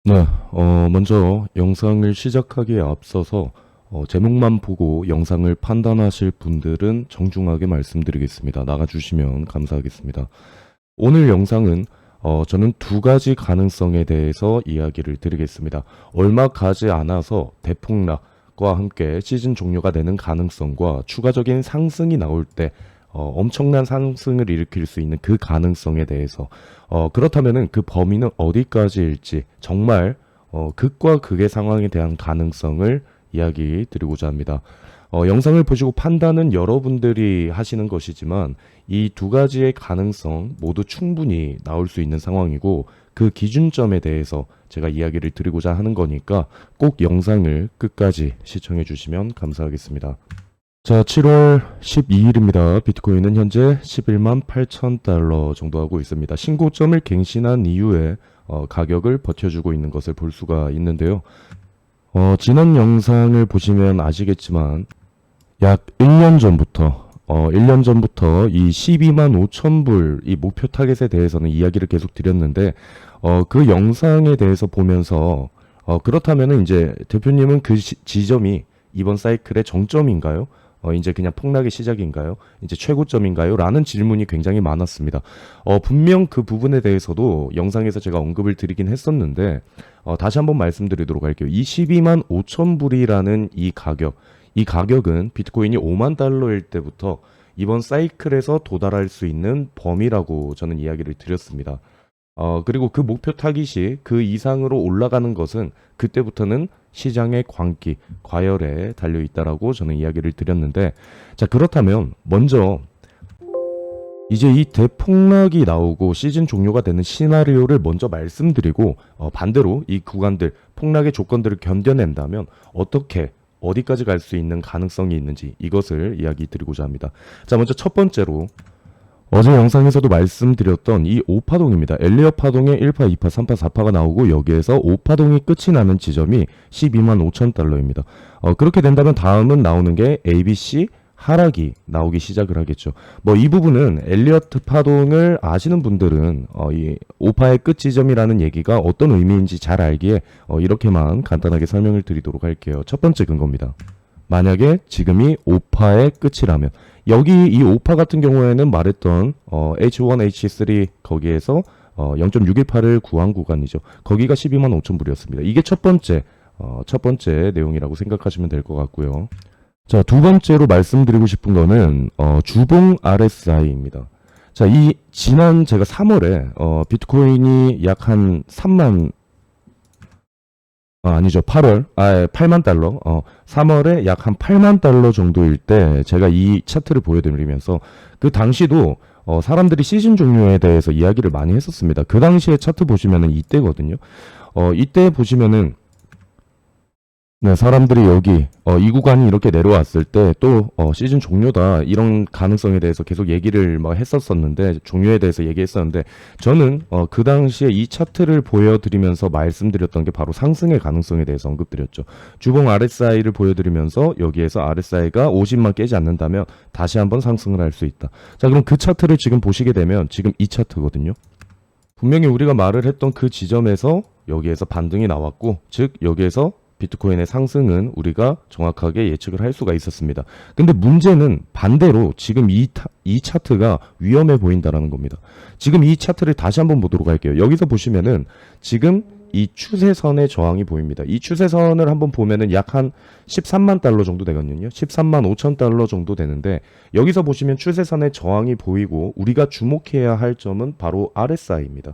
네, 먼저 영상을 시작하기에 앞서서 제목만 보고 영상을 판단하실 분들은 정중하게 말씀드리겠습니다. 나가주시면 감사하겠습니다. 오늘 영상은 저는 두 가지 가능성에 대해서 이야기를 드리겠습니다. 얼마 가지 않아서 대폭락과 함께 시즌 종료가 되는 가능성과 추가적인 상승이 나올 때 엄청난 상승을 일으킬 수 있는 그 가능성에 대해서 그렇다면은 그 범위는 어디까지일지 정말 극과 극의 상황에 대한 가능성을 이야기 드리고자 합니다. 영상을 보시고 판단은 여러분들이 하시는 것이지만 이 두 가지의 가능성 모두 충분히 나올 수 있는 상황이고 그 기준점에 대해서 제가 이야기를 드리고자 하는 거니까 꼭 영상을 끝까지 시청해 주시면 감사하겠습니다. 자, 7월 12일입니다. 비트코인은 현재 11만 8천 달러 정도 하고 있습니다. 신고점을 갱신한 이후에 가격을 버텨주고 있는 것을 볼 수가 있는데요. 지난 영상을 보시면 아시겠지만 약 1년 전부터 이 12만 5천 불 이 목표 타겟에 대해서는 이야기를 계속 드렸는데 그 영상에 대해서 보면서 그렇다면은 이제 대표님은 그 지점이 이번 사이클의 정점인가요? 이제 그냥 폭락의 시작인가요? 이제 최고점인가요? 라는 질문이 굉장히 많았습니다. 분명 그 부분에 대해서도 영상에서 제가 언급을 드리긴 했었는데, 다시 한번 말씀드리도록 할게요. 이 12만 5천 불이라는 이 가격은 비트코인이 5만 달러일 때부터 이번 사이클에서 도달할 수 있는 범위라고 저는 이야기를 드렸습니다. 그리고 그 목표 타깃이 그 이상으로 올라가는 것은 그때부터는 시장의 광기, 과열에 달려 있다라고 저는 이야기를 드렸는데, 자, 그렇다면 먼저 이제 이 대폭락이 나오고 시즌 종료가 되는 시나리오를 먼저 말씀드리고, 반대로 이 구간들, 폭락의 조건들을 견뎌낸다면 어떻게 어디까지 갈 수 있는 가능성이 있는지 이것을 이야기 드리고자 합니다. 자, 먼저 첫 번째로 어제 영상에서도 말씀드렸던 이 5파동입니다. 엘리엇 파동에 1파, 2파, 3파, 4파가 나오고 여기에서 5파동이 끝이 나는 지점이 12만 5천 달러입니다. 그렇게 된다면 다음은 나오는 게 ABC 하락이 나오기 시작을 하겠죠. 뭐 이 부분은 엘리엇 파동을 아시는 분들은 이 5파의 끝 지점이라는 얘기가 어떤 의미인지 잘 알기에 이렇게만 간단하게 설명을 드리도록 할게요. 첫 번째 근거입니다. 만약에 지금이 5파의 끝이라면 여기 이 5파 같은 경우에는 말했던 H1, H3 거기에서 0.618을 구한 구간이죠. 거기가 12만 5천 불이었습니다. 이게 첫 번째 내용이라고 생각하시면 될 것 같고요. 자, 두 번째로 말씀드리고 싶은 거는 주봉 RSI입니다. 자, 이 지난 제가 3월에 비트코인이 약 한 3만 아니죠. 8만 달러. 3월에 약 한 8만 달러 정도일 때 제가 이 차트를 보여드리면서 그 당시도 사람들이 시즌 종료에 대해서 이야기를 많이 했었습니다. 그 당시에 차트 보시면은 이때거든요. 이때 보시면은 네, 사람들이 여기 이 구간이 이렇게 내려왔을 때 또 시즌 종료다 이런 가능성에 대해서 계속 얘기를 막 했었었는데 종료에 대해서 얘기했었는데 저는 그 당시에 이 차트를 보여드리면서 말씀드렸던 게 바로 상승의 가능성에 대해서 언급드렸죠. 주봉 RSI를 보여드리면서 여기에서 RSI가 50만 깨지 않는다면 다시 한번 상승을 할 수 있다. 자, 그럼 그 차트를 지금 보시게 되면 지금 이 차트거든요. 분명히 우리가 말을 했던 그 지점에서 여기에서 반등이 나왔고 즉 여기에서 비트코인의 상승은 우리가 정확하게 예측을 할 수가 있었습니다. 근데 문제는 반대로 지금 이 차트가 위험해 보인다라는 겁니다. 지금 이 차트를 다시 한번 보도록 할게요. 여기서 보시면은 지금 이 추세선의 저항이 보입니다. 이 추세선을 한번 보면은 약 한 13만 달러 정도 되거든요. 13만 5천 달러 정도 되는데 여기서 보시면 추세선의 저항이 보이고 우리가 주목해야 할 점은 바로 RSI입니다.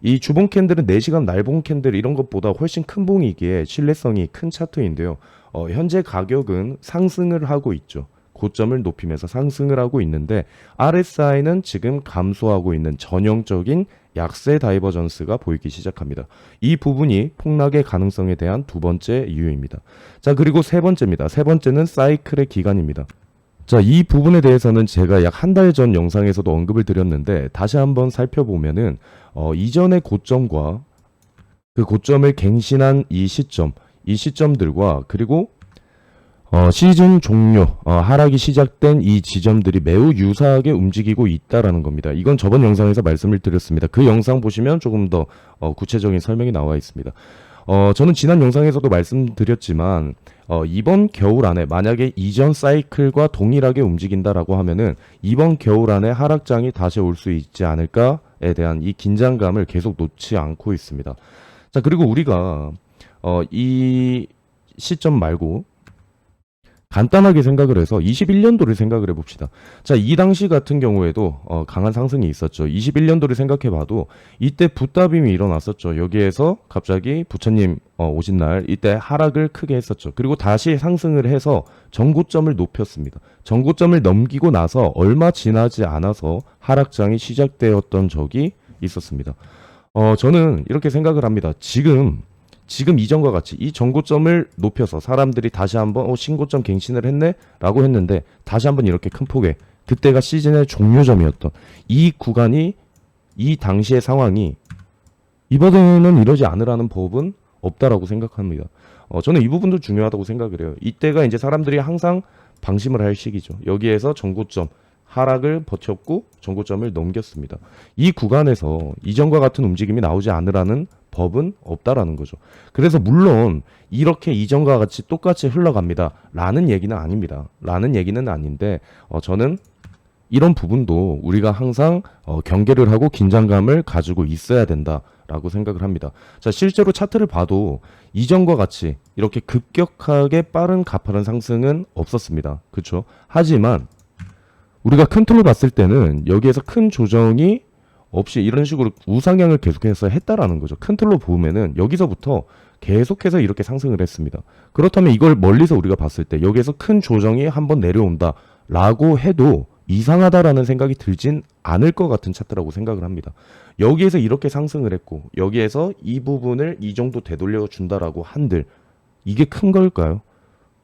이 주봉 캔들은 4시간 날봉 캔들 이런 것보다 훨씬 큰 봉이기에 신뢰성이 큰 차트인데요. 현재 가격은 상승을 하고 있죠. 고점을 높이면서 상승을 하고 있는데 RSI는 지금 감소하고 있는 전형적인 약세 다이버전스가 보이기 시작합니다. 이 부분이 폭락의 가능성에 대한 두 번째 이유입니다. 자, 그리고 세 번째입니다. 세 번째는 사이클의 기간입니다. 자, 이 부분에 대해서는 제가 약 한 달 전 영상에서도 언급을 드렸는데 다시 한번 살펴보면은 이전의 고점과 그 고점을 갱신한 이 시점들과 그리고 시즌 종료, 하락이 시작된 이 지점들이 매우 유사하게 움직이고 있다라는 겁니다. 이건 저번 영상에서 말씀을 드렸습니다. 그 영상 보시면 조금 더 구체적인 설명이 나와 있습니다. 저는 지난 영상에서도 말씀드렸지만 이번 겨울 안에 만약에 이전 사이클과 동일하게 움직인다라고 하면은 이번 겨울 안에 하락장이 다시 올 수 있지 않을까에 대한 이 긴장감을 계속 놓지 않고 있습니다. 자, 그리고 우리가 이 시점 말고 간단하게 생각을 해서 21년도를 생각을 해봅시다. 자, 이 당시 같은 경우에도 강한 상승이 있었죠. 21년도를 생각해봐도 이때 붓다빔이 일어났었죠. 여기에서 갑자기 부처님 오신 날 이때 하락을 크게 했었죠. 그리고 다시 상승을 해서 전고점을 높였습니다. 전고점을 넘기고 나서 얼마 지나지 않아서 하락장이 시작되었던 적이 있었습니다. 저는 이렇게 생각을 합니다. 지금 이전과 같이 이 전고점을 높여서 사람들이 다시 한번 신고점 갱신을 했네 라고 했는데 다시 한번 이렇게 큰 폭의 그때가 시즌의 종료점이었던 이 구간이 이 당시의 상황이 이번에는 이러지 않으라는 법은 없다라고 생각합니다. 저는 이 부분도 중요하다고 생각을 해요. 이때가 이제 사람들이 항상 방심을 할 시기죠. 여기에서 전고점 하락을 버텼고 전고점을 넘겼습니다. 이 구간에서 이전과 같은 움직임이 나오지 않으라는 법은 없다라는 거죠. 그래서 물론 이렇게 이전과 같이 똑같이 흘러갑니다 라는 얘기는 아닙니다. 라는 얘기는 아닌데 저는 이런 부분도 우리가 항상 경계를 하고 긴장감을 가지고 있어야 된다라고 생각을 합니다. 자, 실제로 차트를 봐도 이전과 같이 이렇게 급격하게 빠른 가파른 상승은 없었습니다. 그렇죠? 하지만 우리가 큰 틀로 봤을 때는 여기에서 큰 조정이 없이 이런 식으로 우상향을 계속해서 했다라는 거죠. 큰 틀로 보면은 여기서부터 계속해서 이렇게 상승을 했습니다. 그렇다면 이걸 멀리서 우리가 봤을 때 여기에서 큰 조정이 한번 내려온다라고 해도 이상하다라는 생각이 들진 않을 것 같은 차트라고 생각을 합니다. 여기에서 이렇게 상승을 했고 여기에서 이 부분을 이 정도 되돌려 준다라고 한들 이게 큰 걸까요?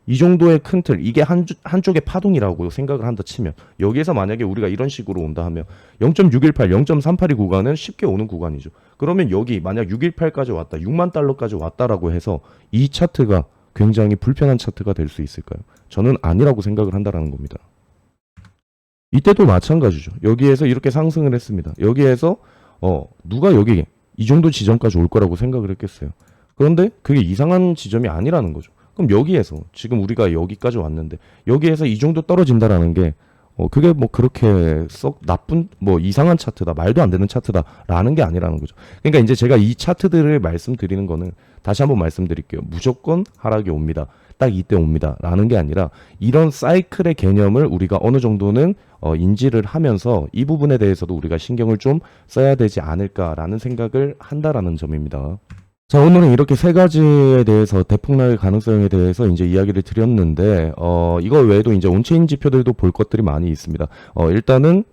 이 정도의 큰 틀, 이게 한쪽의 파동이라고 생각을 한다 치면 여기에서 만약에 우리가 이런 식으로 온다 하면 0.618, 0.382 구간은 쉽게 오는 구간이죠. 그러면 여기 만약 618까지 왔다, 6만 달러까지 왔다라고 해서 이 차트가 굉장히 불편한 차트가 될 수 있을까요? 저는 아니라고 생각을 한다라는 겁니다. 이때도 마찬가지죠. 여기에서 이렇게 상승을 했습니다. 여기에서 누가 여기 이 정도 지점까지 올 거라고 생각을 했겠어요. 그런데 그게 이상한 지점이 아니라는 거죠. 그럼 여기에서 지금 우리가 여기까지 왔는데 여기에서 이 정도 떨어진다라는 게 그게 뭐 그렇게 썩 나쁜 뭐 이상한 차트다 말도 안 되는 차트다라는 게 아니라는 거죠. 그러니까 이제 제가 이 차트들을 말씀드리는 거는 다시 한번 말씀드릴게요. 무조건 하락이 옵니다. 딱 이때 옵니다. 라는 게 아니라 이런 사이클의 개념을 우리가 어느 정도는 인지를 하면서 이 부분에 대해서도 우리가 신경을 좀 써야 되지 않을까라는 생각을 한다라는 점입니다. 자, 오늘은 이렇게 세 가지에 대해서 대폭락의 가능성에 대해서 이제 이야기를 드렸는데, 이거 외에도 이제 온체인 지표들도 볼 것들이 많이 있습니다. 일단은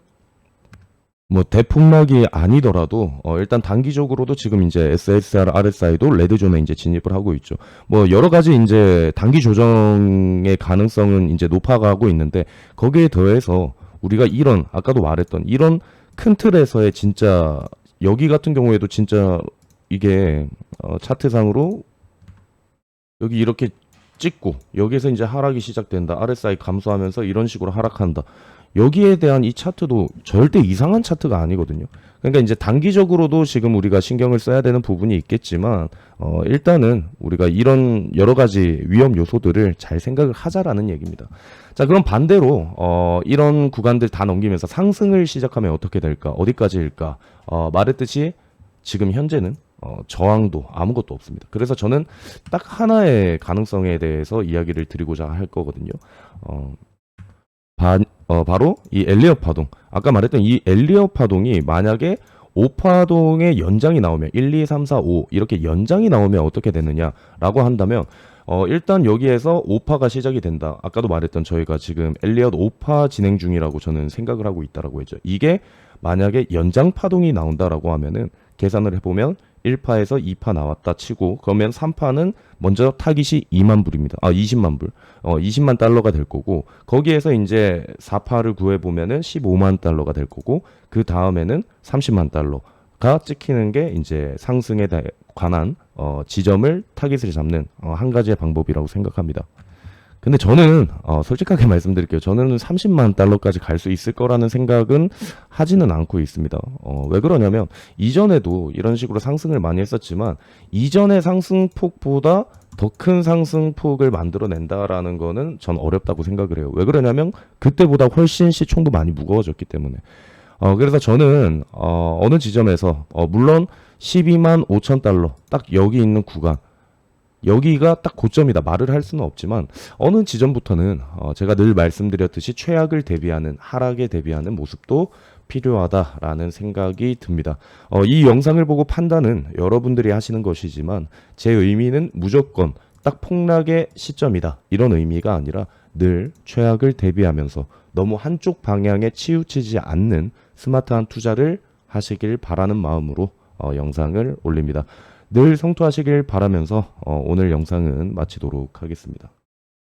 뭐 대폭락이 아니더라도 일단 단기적으로도 지금 이제 SSR, RSI도 레드존에 이제 진입을 하고 있죠. 뭐 여러 가지 이제 단기 조정의 가능성은 이제 높아가고 있는데 거기에 더해서 우리가 이런 아까도 말했던 이런 큰 틀에서의 진짜 여기 같은 경우에도 진짜 이게 차트상으로 여기 이렇게 찍고 여기에서 이제 하락이 시작된다. RSI 감소하면서 이런 식으로 하락한다. 여기에 대한 이 차트도 절대 이상한 차트가 아니거든요. 그러니까 이제 단기적으로도 지금 우리가 신경을 써야 되는 부분이 있겠지만 일단은 우리가 이런 여러 가지 위험 요소들을 잘 생각을 하자라는 얘기입니다. 자, 그럼 반대로 이런 구간들 다 넘기면서 상승을 시작하면 어떻게 될까? 어디까지일까? 말했듯이 지금 현재는 저항도 아무것도 없습니다. 그래서 저는 딱 하나의 가능성에 대해서 이야기를 드리고자 할 거거든요. 바로 이 엘리엇 파동. 아까 말했던 이 엘리엇 파동이 만약에 5파동의 연장이 나오면 1, 2, 3, 4, 5 이렇게 연장이 나오면 어떻게 되느냐라고 한다면 일단 여기에서 5파가 시작이 된다. 아까도 말했던 저희가 지금 엘리엇 5파 진행 중이라고 저는 생각을 하고 있다라고 했죠. 이게 만약에 연장 파동이 나온다라고 하면은 계산을 해보면 1파에서 2파 나왔다 치고 그러면 3파는 먼저 타깃이 2만 불입니다. 20만 불. 20만 달러가 될 거고 거기에서 이제 4파를 구해보면은 15만 달러가 될 거고 그 다음에는 30만 달러가 찍히는 게 이제 상승에 관한 지점을 타깃을 잡는 한 가지의 방법이라고 생각합니다. 근데 저는 솔직하게 말씀드릴게요. 저는 30만 달러까지 갈 수 있을 거라는 생각은 하지는 않고 있습니다. 왜 그러냐면 이전에도 이런 식으로 상승을 많이 했었지만 이전의 상승폭보다 더 큰 상승폭을 만들어낸다라는 거는 전 어렵다고 생각을 해요. 왜 그러냐면 그때보다 훨씬 시총도 많이 무거워졌기 때문에. 그래서 저는 어느 지점에서 물론 12만 5천 달러 딱 여기 있는 구간 여기가 딱 고점이다 말을 할 수는 없지만 어느 지점부터는 제가 늘 말씀드렸듯이 최악을 대비하는 하락에 대비하는 모습도 필요하다라는 생각이 듭니다. 이 영상을 보고 판단은 여러분들이 하시는 것이지만 제 의미는 무조건 딱 폭락의 시점이다 이런 의미가 아니라 늘 최악을 대비하면서 너무 한쪽 방향에 치우치지 않는 스마트한 투자를 하시길 바라는 마음으로 영상을 올립니다. 늘 성투하시길 바라면서 오늘 영상은 마치도록 하겠습니다.